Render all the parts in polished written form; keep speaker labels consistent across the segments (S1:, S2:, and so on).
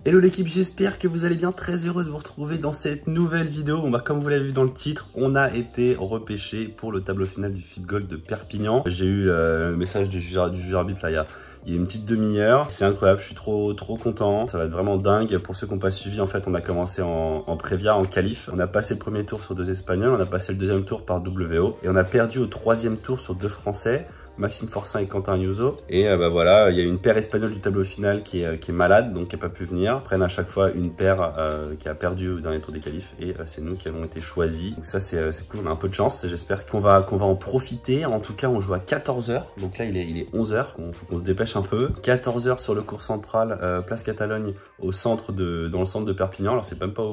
S1: Hello l'équipe, j'espère que vous allez bien, très heureux de vous retrouver dans cette nouvelle vidéo. Bon bah comme vous l'avez vu dans le titre, on a été repêché pour le tableau final du FIT Gold de Perpignan. J'ai eu le message du juge arbitre là il y a une petite demi-heure. C'est incroyable, je suis trop content. Ça va être vraiment dingue. Pour ceux qui n'ont pas suivi, en fait, on a commencé en Prévia, en qualif. On a passé le premier tour sur 2 Espagnols, on a passé le deuxième tour par WO et on a perdu au 3e tour sur 2 Français. Maxime Forcin et Quentin Ayuso. Et bah voilà, il y a une paire espagnole du tableau final qui est malade, donc qui n'a pas pu venir. Ils prennent à chaque fois une paire qui a perdu au dernier tour des qualifs et c'est nous qui avons été choisis. Donc ça c'est cool, on a un peu de chance. J'espère qu'on va en profiter. En tout cas, on joue à 14 h. Donc là, il est 11 h. Faut qu'on se dépêche un peu. 14 h sur le cours central, place Catalogne, dans le centre de Perpignan. Alors c'est même pas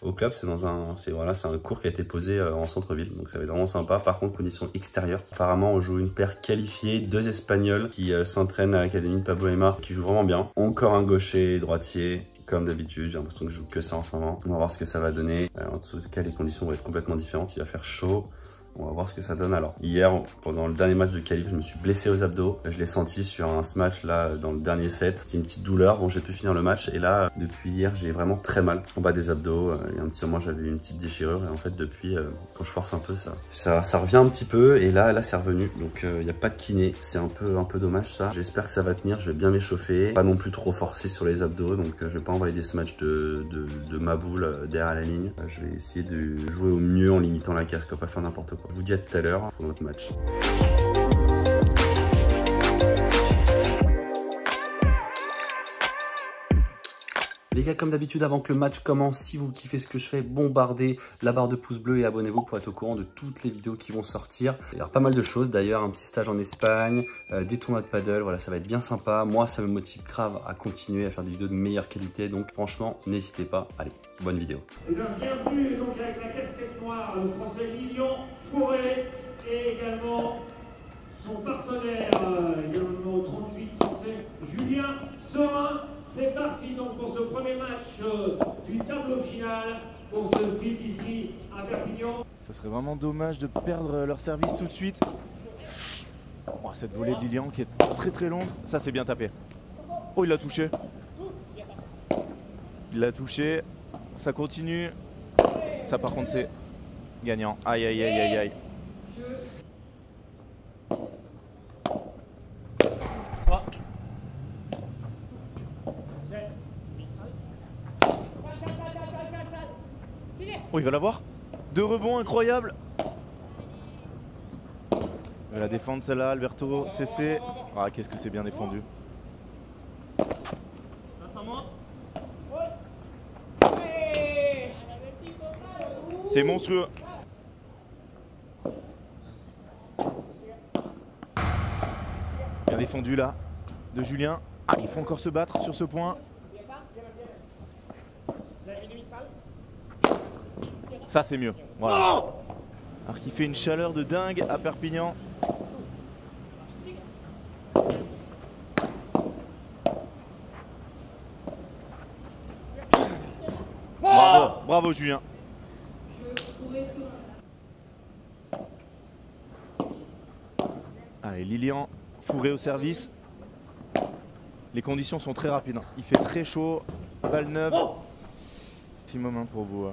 S1: au club, c'est un cours qui a été posé en centre-ville, donc ça va être vraiment sympa. Par contre, conditions extérieures. Apparemment, on joue une paire qualifiée, 2 Espagnols qui s'entraînent à l'Académie de Pablo Aimar, qui jouent vraiment bien. Encore un gaucher et droitier, comme d'habitude. J'ai l'impression que je joue que ça en ce moment. On va voir ce que ça va donner. En tout cas, les conditions vont être complètement différentes. Il va faire chaud. On va voir ce que ça donne. Alors, hier, pendant le dernier match de qualif, je me suis blessé aux abdos. Je l'ai senti sur un match là, dans le dernier set. C'est une petite douleur. Bon, j'ai pu finir le match. Et là, depuis hier, j'ai vraiment très mal en bas des abdos. Il y a un petit moment, j'avais une petite déchirure. Et en fait, depuis, quand je force un peu, ça revient un petit peu. Et là, c'est revenu. Donc, il n'y a pas de kiné. C'est un peu dommage ça. J'espère que ça va tenir. Je vais bien m'échauffer. Pas non plus trop forcer sur les abdos. Donc, je vais pas envoyer des matchs de ma boule derrière la ligne. Je vais essayer de jouer au mieux en limitant la casque. Pas faire n'importe quoi. Je vous dis à tout à l'heure pour notre match. Les gars, comme d'habitude, avant que le match commence, si vous kiffez ce que je fais, bombardez la barre de pouce bleu et abonnez-vous pour être au courant de toutes les vidéos qui vont sortir. Il y aura pas mal de choses d'ailleurs, un petit stage en Espagne, des tournois de paddle, voilà, ça va être bien sympa. Moi, ça me motive grave à continuer à faire des vidéos de meilleure qualité, donc franchement, n'hésitez pas. Allez, bonne vidéo.
S2: Et bien, bienvenue donc avec la casquette noire, le français Lilian Fourré et également son partenaire, également 38 français, Julien Sorin. C'est parti donc pour ce premier match du tableau final pour ce FIT ici à Perpignan.
S3: Ça serait vraiment dommage de perdre leur service tout de suite. Oh, cette volée de Lilian qui est très longue, ça c'est bien tapé. Oh, il l'a touché. Il l'a touché, ça continue. Ça par contre c'est gagnant. Aïe aïe aïe aïe aïe. Oh, il va l'avoir. 2 rebonds incroyables. Il va la défendre celle-là, Alberto CC. Ah, qu'est-ce que c'est bien défendu. C'est monstrueux. Bien défendu là, de Julien. Ah, il faut encore se battre sur ce point. Ça c'est mieux, voilà. Alors qu'il fait une chaleur de dingue à Perpignan. Bravo, bravo Julien. Allez, Lilian Fourré au service. Les conditions sont très rapides. Il fait très chaud. Balle neuve. Maximum hein, pour vous.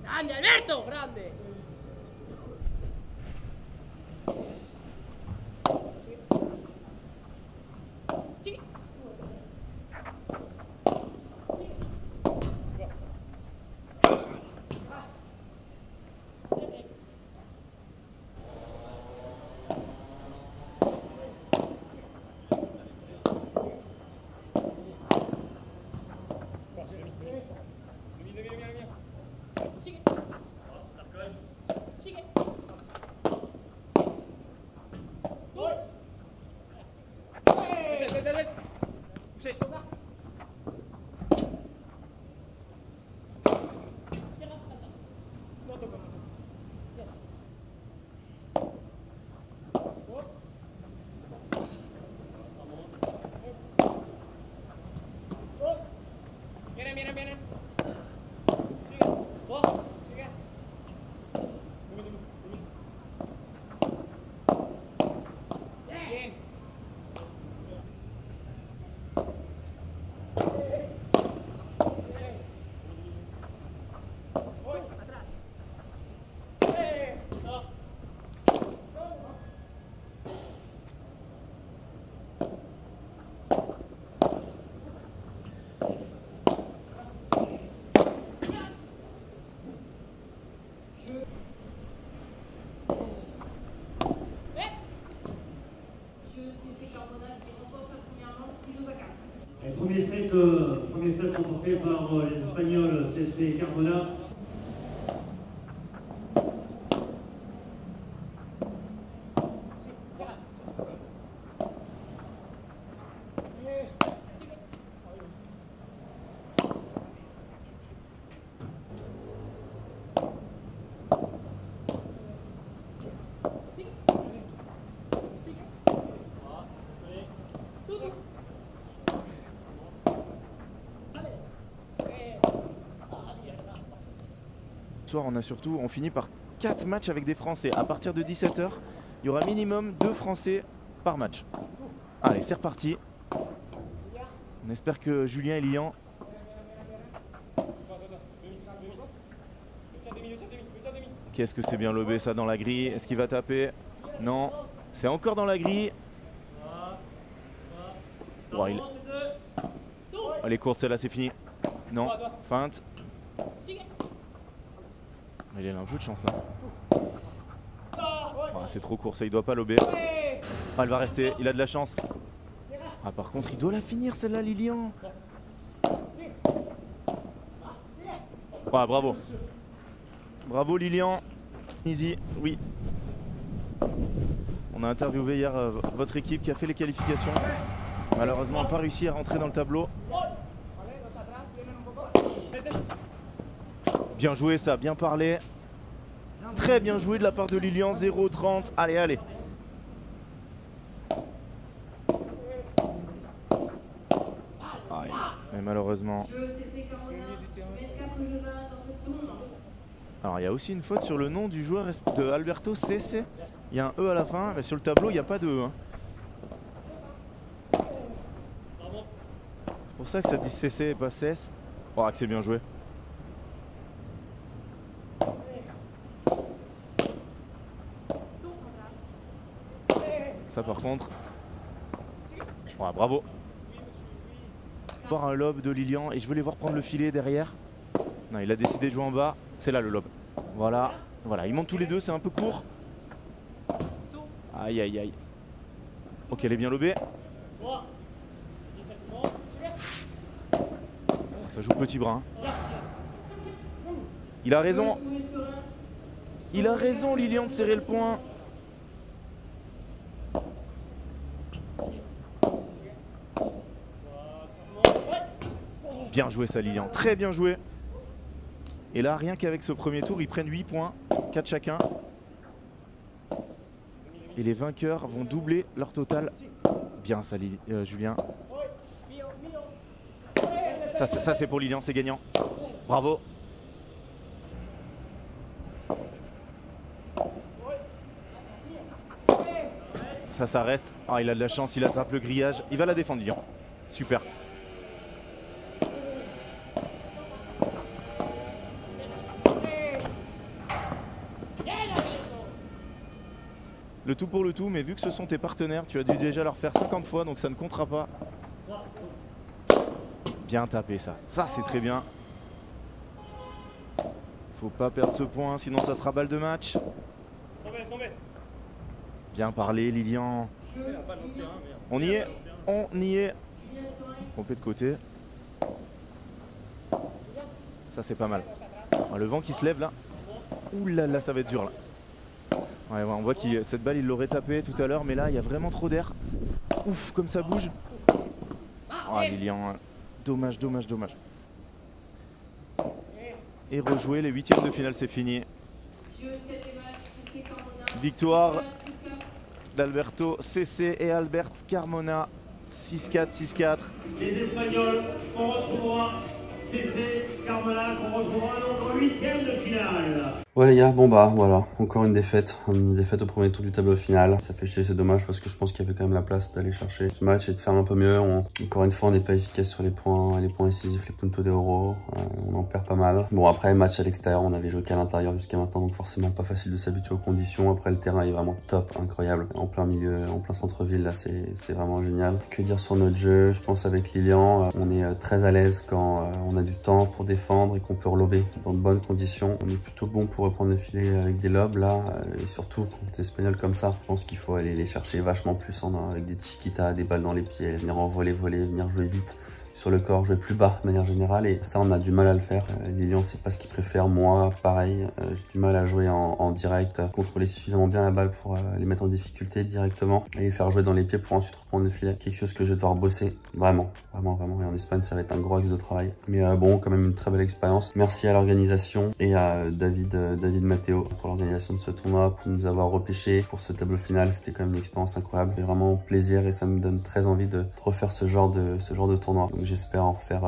S4: Grande Alberto, grande.
S2: Premier set remporté par les Espagnols CC Carmona.
S3: Ce soir, on finit par 4 matchs avec des Français. À partir de 17 h, il y aura minimum 2 Français par match. Allez, c'est reparti. On espère que Julien et Lilian. Qu'est-ce que c'est bien lobé ça dans la grille? Est-ce qu'il va taper? Non, c'est encore dans la grille. Oh, elle est courte celle-là, c'est fini. Non, feinte. Il a un peu de chance là. Oh, c'est trop court, ça il doit pas lober. Ah, elle va rester, il a de la chance. Ah, par contre, il doit la finir celle-là, Lilian. Ah, bravo. Bravo Lilian. Easy, oui. On a interviewé hier votre équipe qui a fait les qualifications. Malheureusement, pas réussi à rentrer dans le tableau. Bien joué ça, bien parlé. Très bien joué de la part de Lilian, 0-30. Allez, allez. Aïe. Mais malheureusement. Alors il y a aussi une faute sur le nom du joueur de Alberto CC. Il y a un E à la fin, mais sur le tableau il n'y a pas de E. Hein. C'est pour ça que ça dit CC et pas CES. Oh, que c'est bien joué. Ça par contre. Ouais, bravo. Voir un lob de Lilian et je veux les voir prendre le filet derrière. Non, il a décidé de jouer en bas. C'est là le lob. Voilà. Voilà, ils montent tous les deux, c'est un peu court. Aïe aïe aïe. Ok, elle est bien lobée. Ça joue petit bras. Il a raison. Il a raison Lilian de serrer le point. Bien joué ça Lilian, très bien joué. Et là rien qu'avec ce premier tour ils prennent 8 points, 4 chacun. Et les vainqueurs vont doubler leur total. Bien ça Julien. Ça c'est pour Lilian, c'est gagnant. Bravo. Ça reste. Ah, il a de la chance, il attrape le grillage. Il va la défendre Lilian. Super. Le tout pour le tout, mais vu que ce sont tes partenaires, tu as dû déjà leur faire 50 fois, donc ça ne comptera pas. Bien tapé ça. Ça c'est très bien. Faut pas perdre ce point, sinon ça sera balle de match. Bien parlé Lilian. On y est. On y est. Trompé de côté. Ça c'est pas mal. Ah, le vent qui se lève là. Ouh là là, ça va être dur là. Ouais, on voit que cette balle il l'aurait tapé tout à l'heure, mais là il y a vraiment trop d'air. Ouf, comme ça bouge. Oh Lilian, dommage. Et rejouer, les huitièmes de finale, c'est fini. Victoire d'Alberto CC et Albert Carmona, 6-4, 6-4.
S2: Les Espagnols, on retrouvera CC Carmona, qu'on retrouvera donc en huitième de finale.
S1: Ouais les gars, bon bah voilà, encore une défaite au premier tour du tableau final. Ça fait chier, c'est dommage parce que je pense qu'il y avait quand même la place d'aller chercher ce match et de faire un peu mieux. Encore une fois, on n'est pas efficace sur les points décisifs, les puntos de oro. On en perd pas mal. Bon après, match à l'extérieur, on avait joué qu'à l'intérieur jusqu'à maintenant, donc forcément pas facile de s'habituer aux conditions. Après, le terrain est vraiment top, incroyable. En plein milieu, en plein centre-ville, là c'est vraiment génial. Que dire sur notre jeu? Je pense avec Lilian, on est très à l'aise quand on a du temps pour défendre et qu'on peut relober dans de bonnes conditions. On est plutôt bon pour reprendre le filet avec des lobes là, et surtout contre les Espagnols comme ça, je pense qu'il faut aller les chercher vachement plus avec des chiquitas, des balles dans les pieds, venir en voler, venir jouer vite sur le corps, jouer plus bas de manière générale, et ça on a du mal à le faire. Lilian c'est pas ce qu'il préfère, moi pareil, j'ai du mal à jouer en direct, contrôler suffisamment bien la balle pour les mettre en difficulté directement et les faire jouer dans les pieds pour ensuite reprendre le filet. Quelque chose que je vais devoir bosser vraiment, et en Espagne ça va être un gros axe de travail, mais bon, quand même une très belle expérience. Merci à l'organisation et à David Matteo pour l'organisation de ce tournoi, pour nous avoir repêché pour ce tableau final. C'était quand même une expérience incroyable, j'ai vraiment plaisir et ça me donne très envie de refaire ce genre de tournoi. Donc j'espère en refaire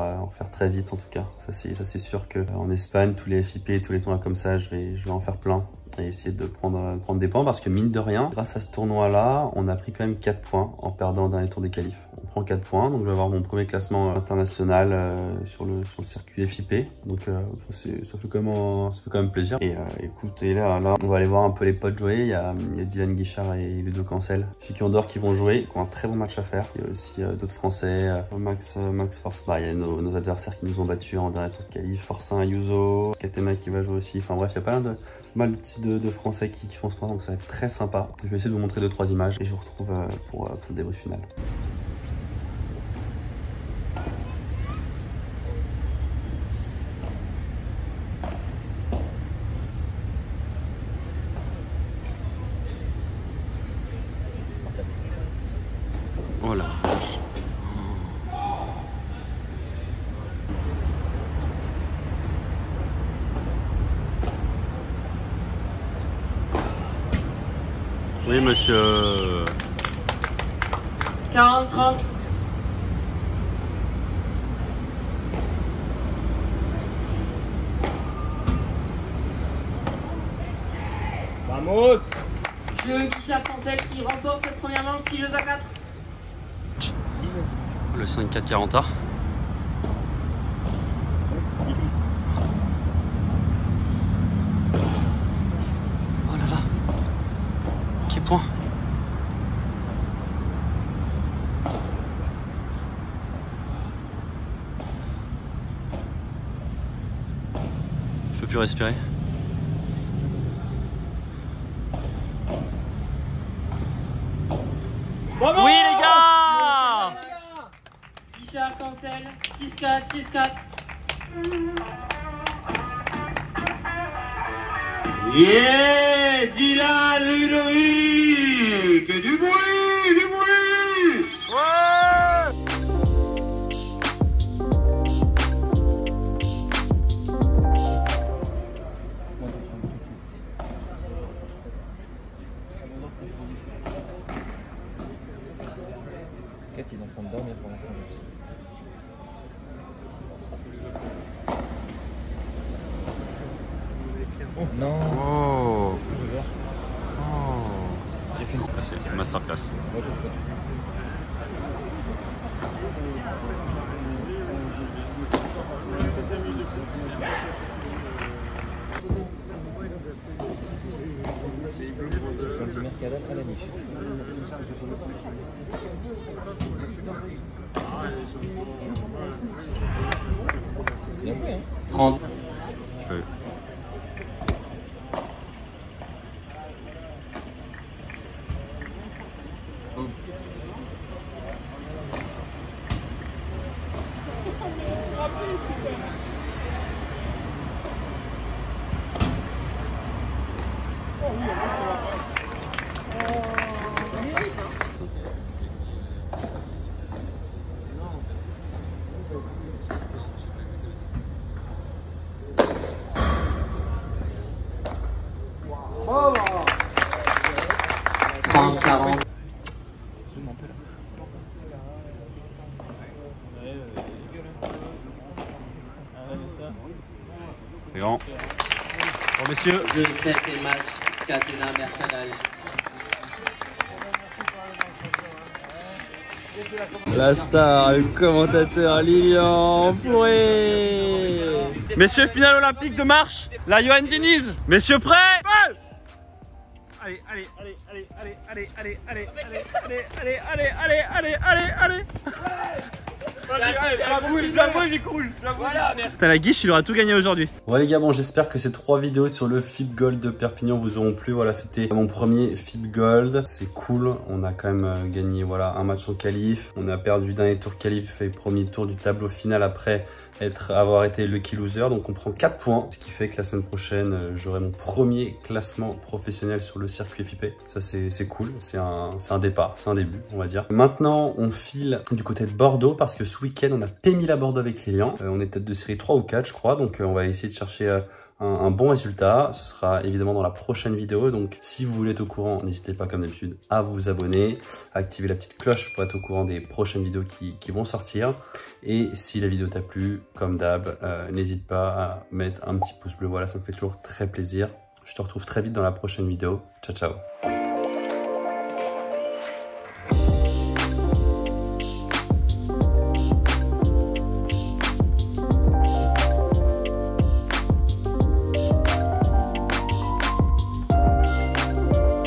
S1: très vite en tout cas. Ça c'est sûr que en Espagne, tous les FIP, tous les tournois comme ça, je vais en faire plein et essayer de prendre des points, parce que mine de rien, grâce à ce tournoi là, on a pris quand même 4 points en perdant au dernier tour des qualifs. On prend 4 points, donc je vais avoir mon premier classement international sur le circuit FIP, donc ça fait quand même plaisir. Et écoutez, là on va aller voir un peu les potes jouer. Il y a Dylan Guichard et Ludo Cancel, Fikiandor, qui vont jouer, qui ont un très bon match à faire. Il y a aussi d'autres Français, Max Force, il y a nos adversaires qui nous ont battus en dernier tour de qualif, Forcin, Ayuso, Katema qui va jouer aussi. Enfin bref, il y a pas mal de Français qui font ce tournoi, donc ça va être très sympa. Je vais essayer de vous montrer 2-3 images et je vous retrouve pour le débrief final. Oh la vache. Oui, monsieur.
S5: 40, 30.
S4: Vamos!
S5: Jeu Guichard Cancel qui remporte cette première manche, 6 jeux à 4.
S1: Le 5-4 40A. Oh là là. Quel point. Je peux plus respirer.
S4: Vamos!
S1: Oui les gars!
S5: Guichard Cancel, 6-4, 6-4.
S2: Yeah, Dylan Ludovic, du bruit, du bruit.
S6: Ils vont prendre dormir pour l'instant. Oh non.
S1: Oh.
S6: J'ai fait une...
S1: Ah, c'est une masterclass.
S6: Ouais, tout fait. Du Mercadal à la niche. Bien joué, hein.
S1: 30.
S7: 40-40.
S1: C'est grand. Bon, messieurs.
S7: Jeu 7 et match, Catena Mercadal.
S8: La star, le commentateur Lilian Fourré.
S1: Messieurs, finale olympique de marche. La Johan Diniz. Messieurs, prêts? Allez, allez, allez, allez, allez, allez, allez, allez, allez, allez, allez, allez, allez, allez, allez. C'était à la guiche, il aura tout gagné aujourd'hui. Bon les gars, bon j'espère que ces 3 vidéos sur le FIP Gold de Perpignan vous auront plu. Voilà, c'était mon premier FIP Gold. C'est cool, on a quand même gagné voilà un match en qualif. On a perdu dernier tour qualif et premier tour du tableau final après avoir été lucky loser. Donc on prend 4 points, ce qui fait que la semaine prochaine j'aurai mon premier classement professionnel sur le circuit FIP. Ça c'est cool, c'est un départ, c'est un début on va dire. Maintenant on file du côté de Bordeaux parce que ce week-end on a Pémil à Bordeaux avec Lilian. On est tête de série 3 ou 4 je crois, donc on va essayer de chercher un bon résultat. Ce sera évidemment dans la prochaine vidéo, donc si vous voulez être au courant, n'hésitez pas comme d'habitude à vous abonner, à activer la petite cloche pour être au courant des prochaines vidéos qui vont sortir. Et si la vidéo t'a plu, comme d'hab, n'hésite pas à mettre un petit pouce bleu, voilà, ça me fait toujours très plaisir. Je te retrouve très vite dans la prochaine vidéo. Ciao, ciao.